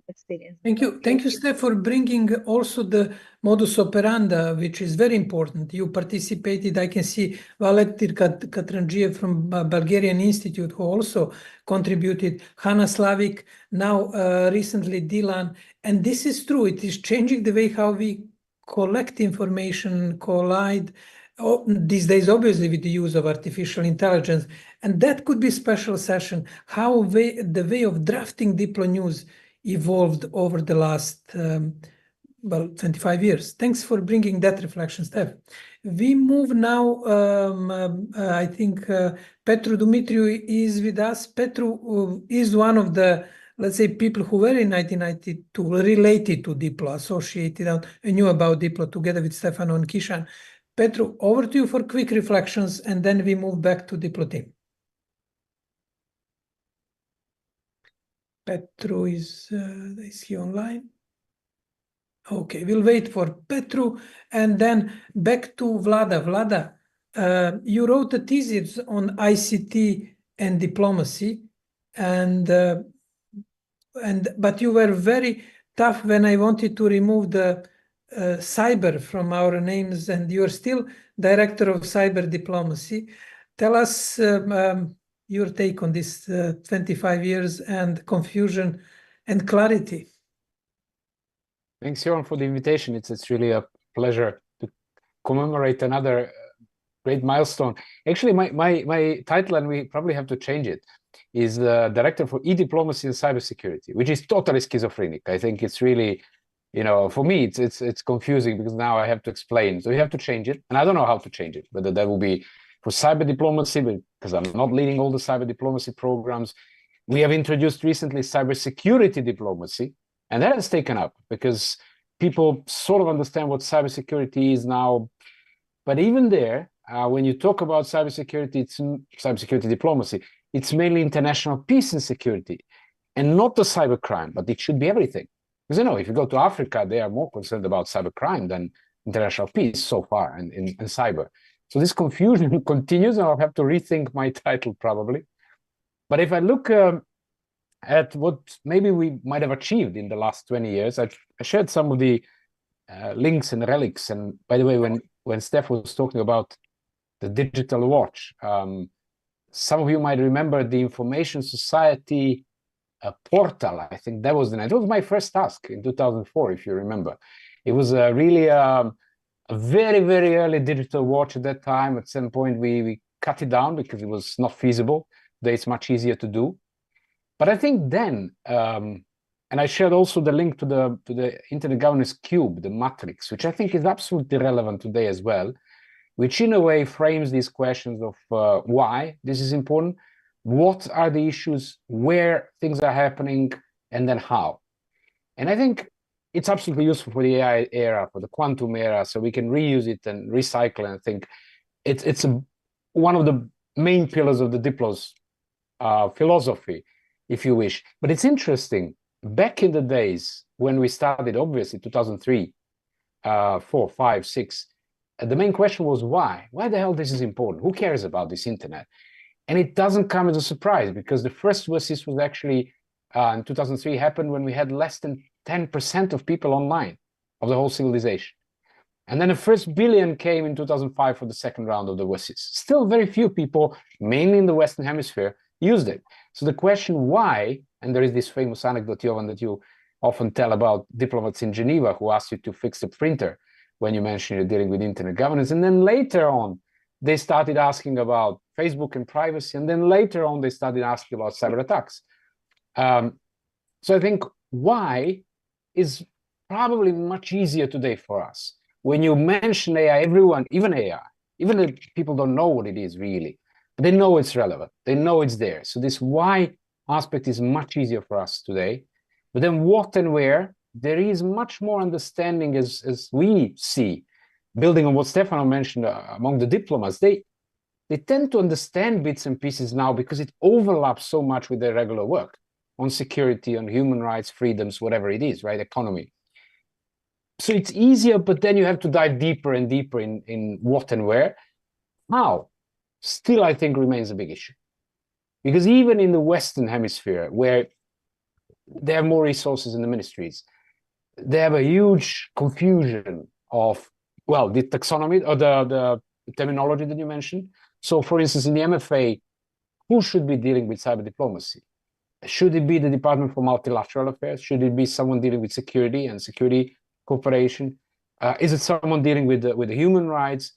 experience. Thank you, Steph, for bringing also the modus operandi, which is very important. You participated, I can see Valetir Katranjiev from Bulgarian Institute, who also contributed, Hannah Slavic, now recently Dilan. And this is true, it is changing the way how we collect information, collide, these days, obviously, with the use of artificial intelligence. And that could be a special session, how the way of drafting DiploNews evolved over the last 25 years. Thanks for bringing that reflection, Steph. We move now, I think Petru Dumitriu is with us. Petru is one of the, let's say, people who were in 1992 related to Diplo, associated and knew about Diplo together with Stefano and Kishan. Petru, over to you for quick reflections, and then we move back to Diplo team. Petru is he online? Okay, we'll wait for Petru, and then back to Vlada. Vlada, you wrote a thesis on ICT and diplomacy, but you were very tough when I wanted to remove the cyber from our names, and you're still director of cyber diplomacy. Tell us your take on this 25 years and confusion and clarity. Thanks, Johan, for the invitation. It's really a pleasure to commemorate another great milestone. Actually, my title, and we probably have to change it, is the Director for E-Diplomacy and Cybersecurity, which is totally schizophrenic. I think it's really, for me, it's confusing because now I have to explain. So you have to change it, and I don't know how to change it, whether that will be for cyber diplomacy, because I'm not leading all the cyber diplomacy programs. We have introduced recently cybersecurity diplomacy, and that has taken up because people sort of understand what cybersecurity is now. But even there, when you talk about cybersecurity, it's cybersecurity diplomacy. It's mainly international peace and security, and not the cybercrime, but it should be everything. Because if you go to Africa, they are more concerned about cybercrime than international peace so far in cyber. So this confusion continues, and I'll have to rethink my title probably. But if I look at what maybe we might have achieved in the last 20 years, I shared some of the links and relics. And by the way, when Steph was talking about the digital watch, some of you might remember the Information Society portal. I think that was the name. It was my first task in 2004, if you remember. It was really a very, very early digital watch at that time. At some point, we cut it down because it was not feasible. Today, it's much easier to do. But I think then, and I shared also the link to the Internet Governance Cube, the matrix, which I think is absolutely relevant today as well, which in a way frames these questions of why this is important, what are the issues, where things are happening, and then how. And I think it's absolutely useful for the AI era, for the quantum era, so we can reuse it and recycle. And I think it's one of the main pillars of the Diplo's philosophy, if you wish. But it's interesting, back in the days when we started, obviously 2003, 4, 5, 6, the main question was why? Why the hell this is important? Who cares about this internet? And it doesn't come as a surprise, because the first WSIS was actually in 2003 happened when we had less than 10% of people online of the whole civilization. And then the first billion came in 2005 for the second round of the WSIS. Still very few people, mainly in the Western Hemisphere, used it. So the question why, and there is this famous anecdote, Jovan, that you often tell about diplomats in Geneva who asked you to fix the printer when you mentioned you're dealing with internet governance. And then later on, they started asking about Facebook and privacy. And then later on, they started asking about cyber attacks. So I think why is probably much easier today for us. When you mention AI, everyone, even AI, even if people don't know what it is really, but they know it's relevant. They know it's there. So this why aspect is much easier for us today. But then what and where, there is much more understanding as we see, building on what Stefano mentioned among the diplomats, they tend to understand bits and pieces now because it overlaps so much with their regular work on security, on human rights, freedoms, whatever it is, right, economy. So it's easier, but then you have to dive deeper and deeper in what and where. How? Still, I think, remains a big issue. Because even in the Western Hemisphere, where they have more resources in the ministries, they have a huge confusion of, well, the taxonomy or the terminology that you mentioned. So, for instance, in the MFA, who should be dealing with cyber diplomacy? Should it be the Department for Multilateral Affairs? Should it be someone dealing with security and security cooperation? Is it someone dealing with the human rights?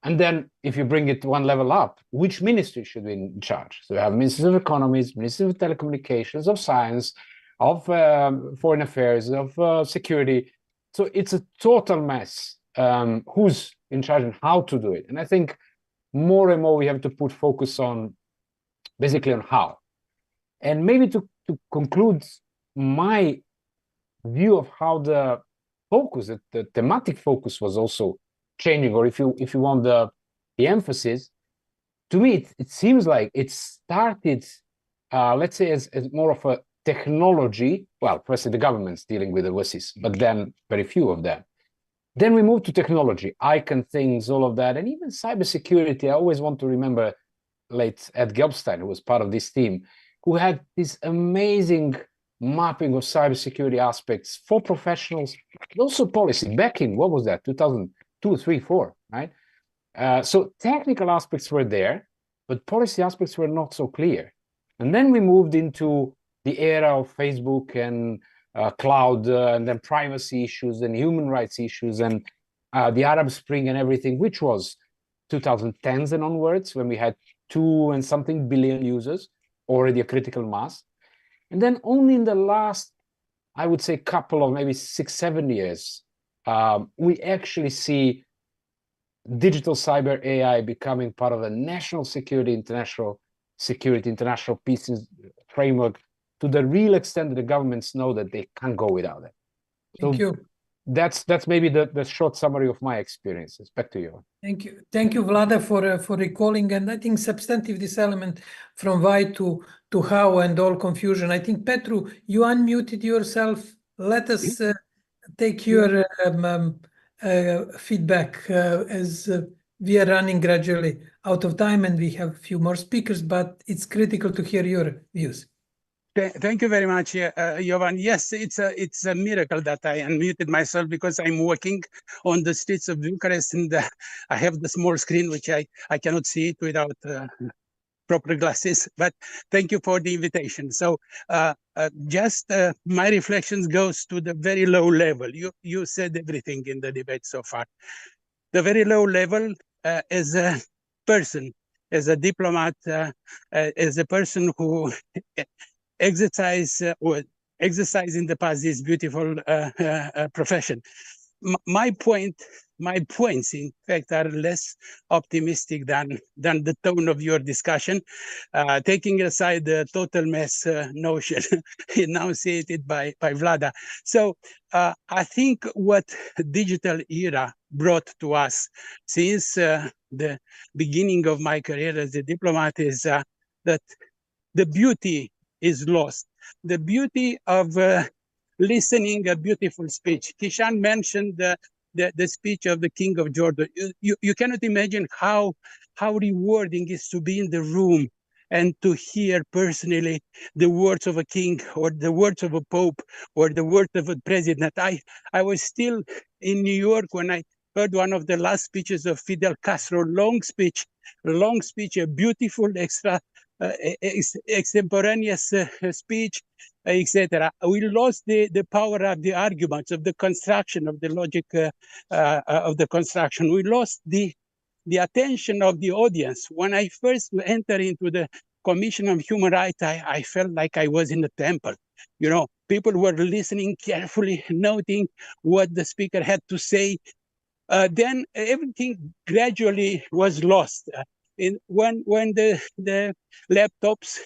And then if you bring it one level up, which ministry should be in charge? So you have Ministers of Economies, Ministers of Telecommunications, of Science, of Foreign Affairs, of Security. So it's a total mess. Who's in charge and how to do it? And I think more and more we have to put focus on basically on how. And maybe to conclude my view of how the focus, the thematic focus was also changing, or if you want the emphasis, to me it seems like it started, let's say, as more of a technology. Well, firstly the government's dealing with the WSIS, but then very few of them. Then we moved to technology, icon things, all of that, and even cybersecurity. I always want to remember late Ed Gelbstein, who was part of this team, who had this amazing mapping of cybersecurity aspects for professionals, but also policy. Back in, what was that, 2002, 3, 4, right? So technical aspects were there, but policy aspects were not so clear. And then we moved into the era of Facebook and cloud, and then privacy issues and human rights issues, and the Arab Spring and everything, which was 2010s and onwards, when we had 2 and something billion users, already a critical mass. And then only in the last, I would say, couple of maybe 6, 7 years, we actually see digital cyber AI becoming part of a national security, international peace framework, to the real extent that the governments know that they can't go without it. Thank you. That's maybe the short summary of my experiences. Back to you. Thank you, Vlada, for recalling, and I think substantive this element from why to how and all confusion. I think Petru, you unmuted yourself. Let us take your feedback as we are running gradually out of time, and we have a few more speakers, but it's critical to hear your views. Thank you very much, Jovan. Yes, it's a miracle that I unmuted myself, because I'm walking on the streets of Bucharest, and I have the small screen, which I cannot see it without proper glasses. But thank you for the invitation. So just my reflections goes to the very low level. You said everything in the debate so far. The very low level as a person, as a diplomat, as a person who exercise in the past this beautiful profession. My points, in fact, are less optimistic than the tone of your discussion, taking aside the total mess notion enunciated by Vlada. So I think what digital era brought to us since the beginning of my career as a diplomat is that the beauty is lost. The beauty of listening a beautiful speech. Kishan mentioned the speech of the King of Jordan. You cannot imagine how rewarding it is to be in the room and to hear personally the words of a king or the words of a pope or the words of a president. I was still in New York when I heard one of the last speeches of Fidel Castro, long speech, a beautiful extemporaneous speech, etc. We lost the power of the arguments, of the construction, of the logic of the construction. We lost the attention of the audience. When I first entered into the Commission on Human Rights, I felt like I was in a temple. You know, people were listening carefully, noting what the speaker had to say. Then everything gradually was lost. When the laptops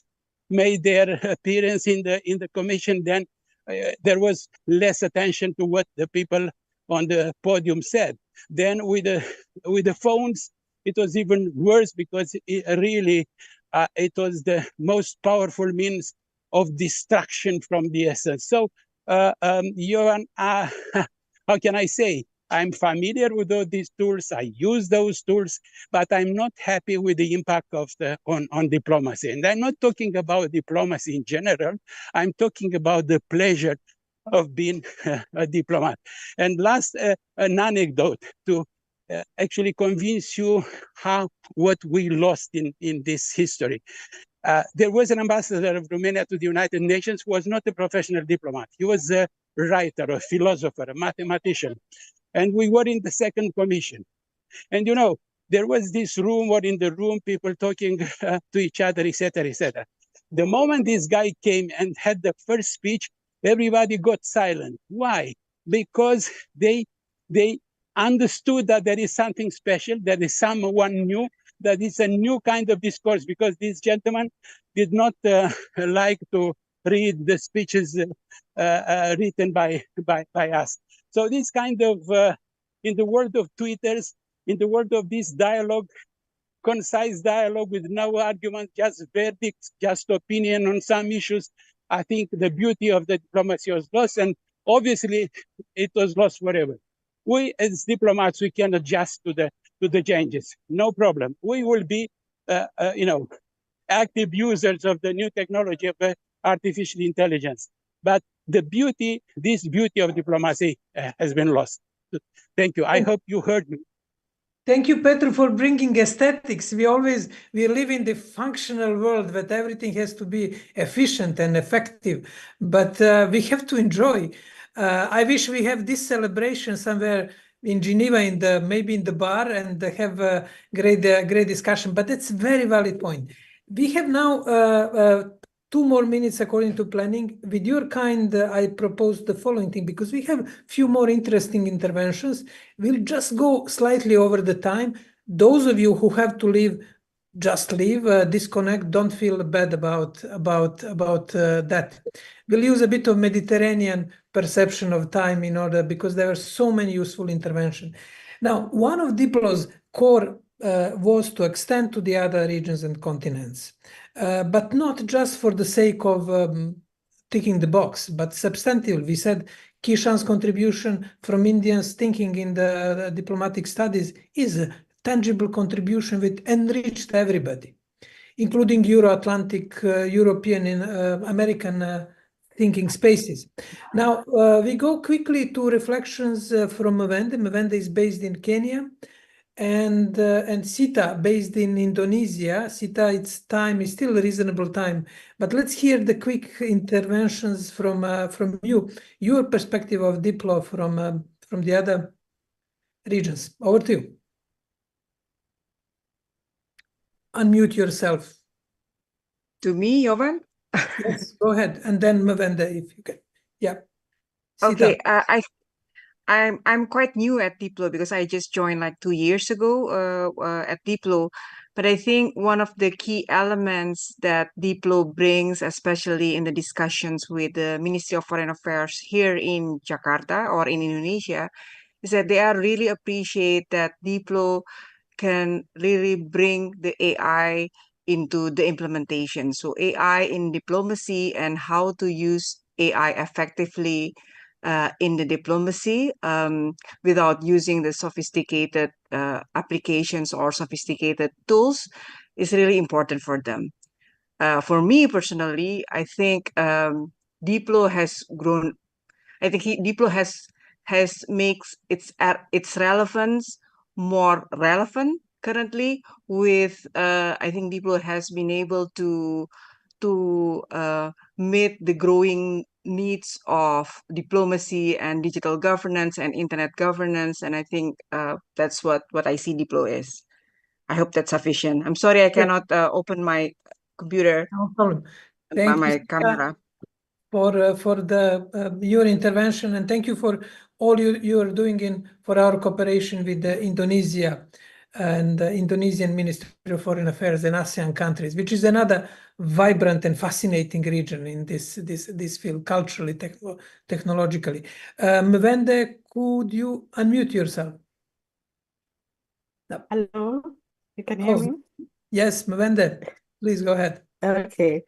made their appearance in the commission, then there was less attention to what the people on the podium said. Then with the phones, it was even worse because it was the most powerful means of distraction from the essence. So, Johan, how can I say? I'm familiar with all these tools. I use those tools, but I'm not happy with the impact of on diplomacy. And I'm not talking about diplomacy in general. I'm talking about the pleasure of being a diplomat. And last, an anecdote to actually convince you what we lost in this history. There was an ambassador of Romania to the United Nations who was not a professional diplomat. He was a writer, a philosopher, a mathematician. And we were in the second commission. And, you know, there was this rumor in the room, people talking to each other, etc., etc. The moment this guy came and had the first speech, everybody got silent. Why? Because they understood that there is something special, that is someone new, that is a new kind of discourse, because this gentleman did not like to read the speeches written by us. So this kind of, in the world of Twitters, in the world of this dialogue, concise dialogue with no argument, just verdicts, just opinion on some issues, I think the beauty of the diplomacy was lost, and obviously it was lost forever. We as diplomats, we can adjust to the changes, no problem. We will be, active users of the new technology of artificial intelligence. But the beauty, this beauty of diplomacy has been lost. Thank you. I hope you heard me. Thank you, Petru, for bringing aesthetics. We live in the functional world that everything has to be efficient and effective, but we have to enjoy. I wish we have this celebration somewhere in Geneva, maybe in the bar, and have a great discussion. But it's a very valid point. We have now 2 more minutes according to planning. With your kind, I propose the following thing, because we have a few more interesting interventions. We'll just go slightly over the time. Those of you who have to leave, just leave, disconnect. Don't feel bad about that. We'll use a bit of Mediterranean perception of time because there are so many useful interventions. Now, one of Diplo's core was to extend to the other regions and continents, but not just for the sake of ticking the box, but substantial. We said Kishan's contribution from Indians thinking in the diplomatic studies is a tangible contribution which enriched everybody, including Euro-Atlantic, European, and American thinking spaces. Now, we go quickly to reflections from Mavende. Mavende is based in Kenya, and Sita based in Indonesia. Sita, its time is still a reasonable time, but let's hear the quick interventions from you, your perspective of Diplo from the other regions. Over to you. Unmute yourself. To me, Jovan? Yes, go ahead, and then Mavende, if you can. Yeah. Sita. Okay, I'm quite new at Diplo because I just joined like 2 years ago at Diplo. But I think one of the key elements that Diplo brings, especially in the discussions with the Ministry of Foreign Affairs here in Jakarta or in Indonesia, is that they are really appreciate that Diplo can really bring the AI into the implementation. So AI in diplomacy and how to use AI effectively in the diplomacy without using the sophisticated applications or sophisticated tools is really important for them. For me personally, I think Diplo has grown. I think Diplo has makes its relevance more relevant currently. With I think Diplo has been able to meet the growing needs of diplomacy and digital governance and internet governance, and I think that's what I see Diplo is. I hope that's sufficient. I'm sorry I cannot open my computer. No problem. My Thank you camera. for your intervention, and thank you for all you are doing for our cooperation with Indonesia and the Indonesian Ministry of Foreign Affairs and ASEAN countries, which is another vibrant and fascinating region in this field, culturally, technologically. Mwende, could you unmute yourself? No. Hello, you can hear me? Yes, Mwende, please go ahead. Okay,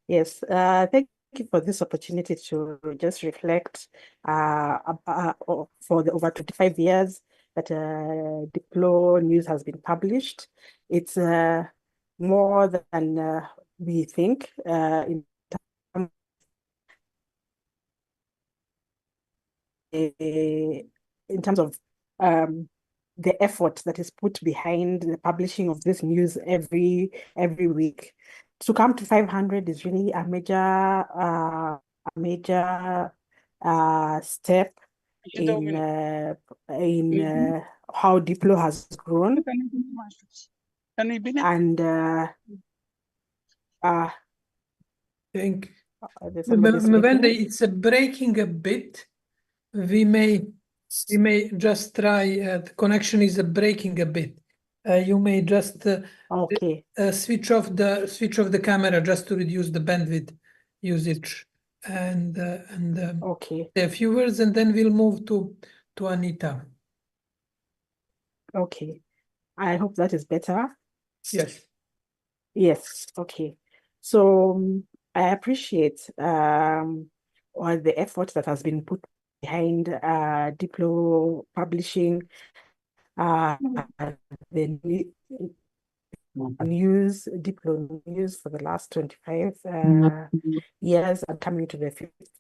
yes. Thank you for this opportunity to just reflect for the over 25 years that DiploNews has been published. It's more than we think in terms of the effort that is put behind the publishing of this news every week. To come to 500 is really a major step in how Diplo has grown. And think somebody Mwende, speaking. it's breaking a bit. We may just try. The connection is breaking a bit. You may just Okay. switch off the camera just to reduce the bandwidth usage, and Okay. a few words, and then we'll move to Anita. Okay. I hope that is better. Yes. Yes. Okay. So I appreciate all the effort that has been put behind Diplo publishing the news, DiploNews for the last 25 years, and coming to the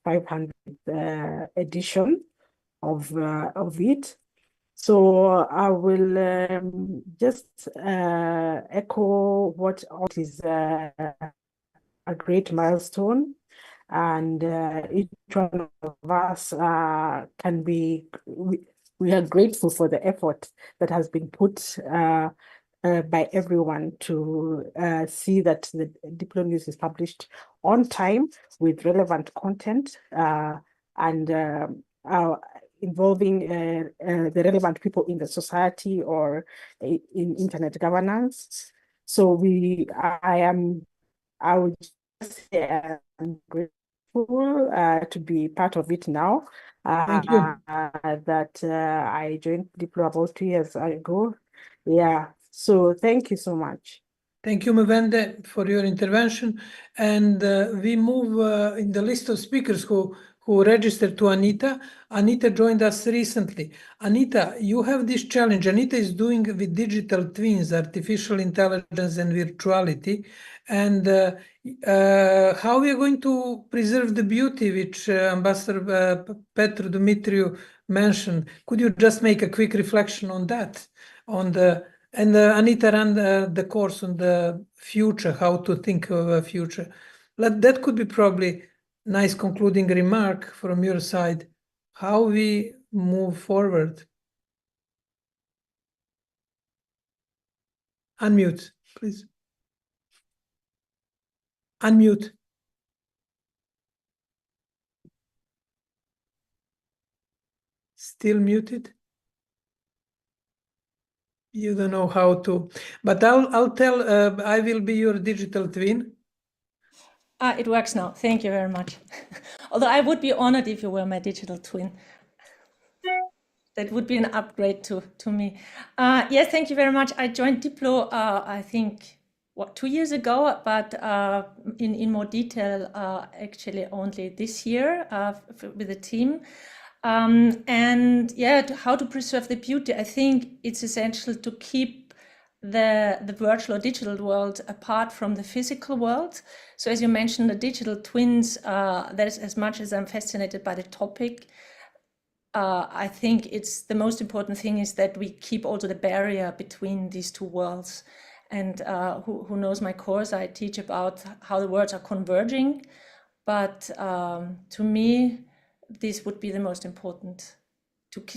500th edition of it. So I will just echo what is a great milestone, and each one of us can be. We are grateful for the effort that has been put by everyone to see that the DiploNews is published on time with relevant content and involving the relevant people in the society or in internet governance. So I would just say I'm grateful to be part of it now. Thank you. That I joined Diplo about 2 years ago. Yeah. So thank you so much. Thank you, Mwende, for your intervention. And we move in the list of speakers who registered to Anita. Anita joined us recently. Anita, you have this challenge. Anita is doing with digital twins, artificial intelligence and virtuality. And how we are going to preserve the beauty which Ambassador Petru Dumitriu mentioned. Could you just make a quick reflection on that? And Anita ran the course on the future, how to think of a future. That could be probably nice concluding remark from your side, how we move forward. Unmute, please. Unmute. Still muted? You don't know how to, but I'll tell, I will be your digital twin. It works now. Thank you very much. Although I would be honored if you were my digital twin. That would be an upgrade to me. Yes, thank you very much. I joined Diplo, I think, 2 years ago, but in more detail, actually only this year with the team. And yeah, how to preserve the beauty. I think it's essential to keep the virtual or digital world apart from the physical world. So as you mentioned, the digital twins, that is, as much as I'm fascinated by the topic, I think it's the most important thing is that we keep also the barrier between these two worlds. And who knows my course, I teach about how the worlds are converging. But to me, this would be the most important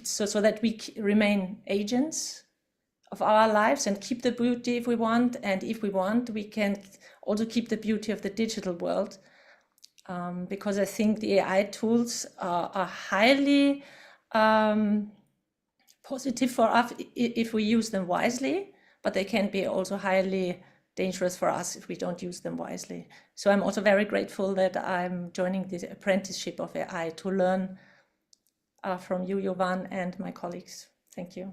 so that we remain agents of our lives and keep the beauty if we want. And if we want, we can also keep the beauty of the digital world. Because I think the AI tools are highly positive for us if we use them wisely, but they can be also highly dangerous for us if we don't use them wisely. So I'm also very grateful that I'm joining this apprenticeship of AI to learn from you, Jovan, and my colleagues. Thank you.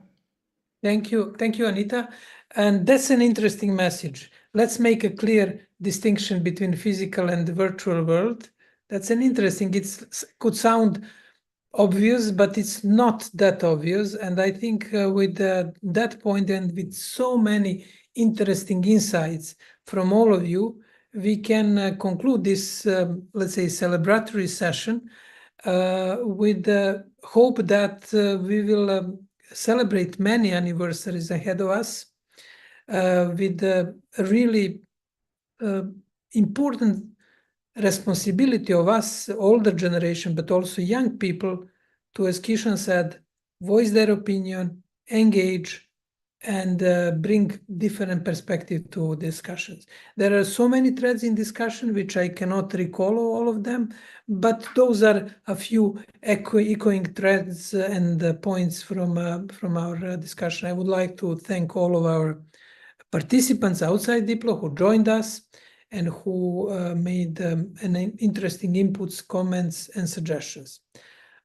Thank you, Anita. And that's an interesting message. Let's make a clear distinction between physical and the virtual world. That's an interesting, it could sound obvious, but it's not that obvious. And I think with that point and with so many interesting insights from all of you, we can conclude this, let's say, celebratory session with the hope that we will celebrate many anniversaries ahead of us with a really important responsibility of us, older generation, but also young people, to, as Kishan said, voice their opinion, engage, and bring different perspective to discussions. There are so many threads in discussion which I cannot recall all of them, but those are a few echoing threads and points from our discussion. I would like to thank all of our participants outside Diplo who joined us and who made interesting inputs, comments, and suggestions.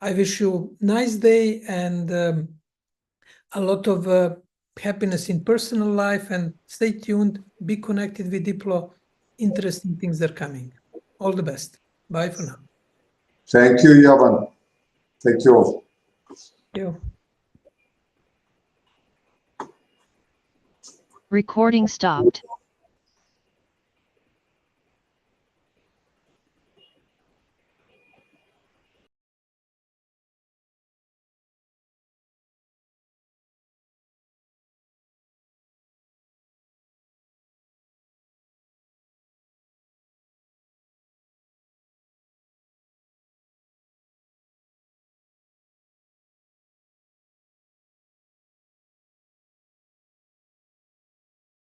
I wish you a nice day and a lot of happiness in personal life, and stay tuned, be connected with Diplo. Interesting things are coming. All the best. Bye for now. Thank you, Jovan. Thank you all. Thank you. Recording stopped.